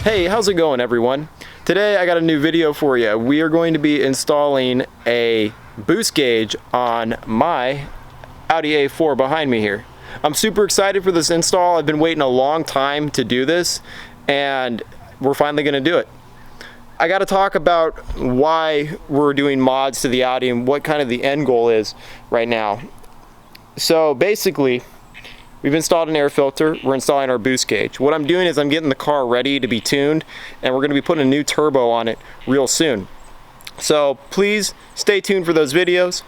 Hey, how's it going everyone? Today I got a new video for you. We are going to be installing a boost gauge on my Audi A4 behind me here. I'm super excited for this install. I've been waiting a long time to do this and we're finally going to do it. I got to talk about why we're doing mods to the Audi and what kind of the end goal is right now. So basically, we've installed an air filter, we're installing our boost gauge. What I'm doing is I'm getting the car ready to be tuned and we're going to be putting a new turbo on it real soon. So please stay tuned for those videos.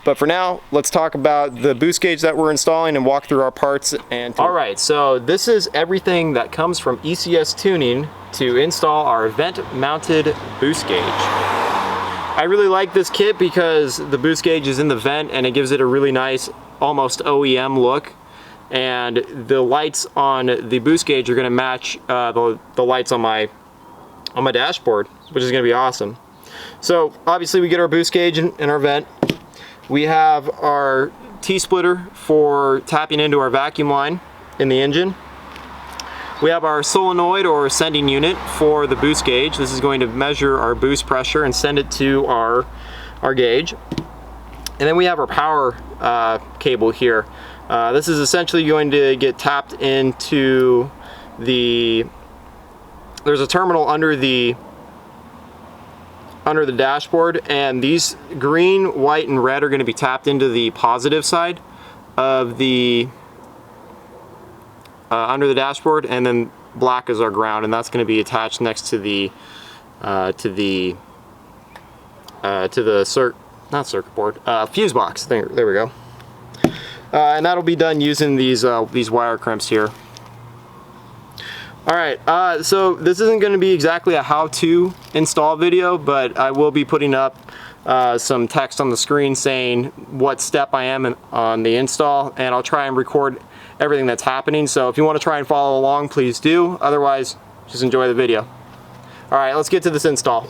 But for now, let's talk about the boost gauge that we're installing and walk through our parts. Alright, so this is everything that comes from ECS Tuning to install our vent mounted boost gauge. I really like this kit because the boost gauge is in the vent and it gives it a really nice, almost OEM look. And the lights on the boost gauge are going to match the lights on my dashboard, which is going to be awesome. So obviously we get our boost gauge in our vent. We have our T-splitter for tapping into our vacuum line in the engine. We have our solenoid or sending unit for the boost gauge. This is going to measure our boost pressure and send it to our gauge. And then we have our power cable here. This is essentially going to get tapped into there's a terminal under the dashboard, and these green, white, and red are going to be tapped into the positive side of the under the dashboard, and then black is our ground, and that's going to be attached next to the fuse box. There we go. And that'll be done using these wire crimps here. Alright, so this isn't going to be exactly a how-to install video, but I will be putting up some text on the screen saying what step I am on the install, and I'll try and record everything that's happening. So if you want to try and follow along, please do. Otherwise, just enjoy the video. Alright, let's get to this install.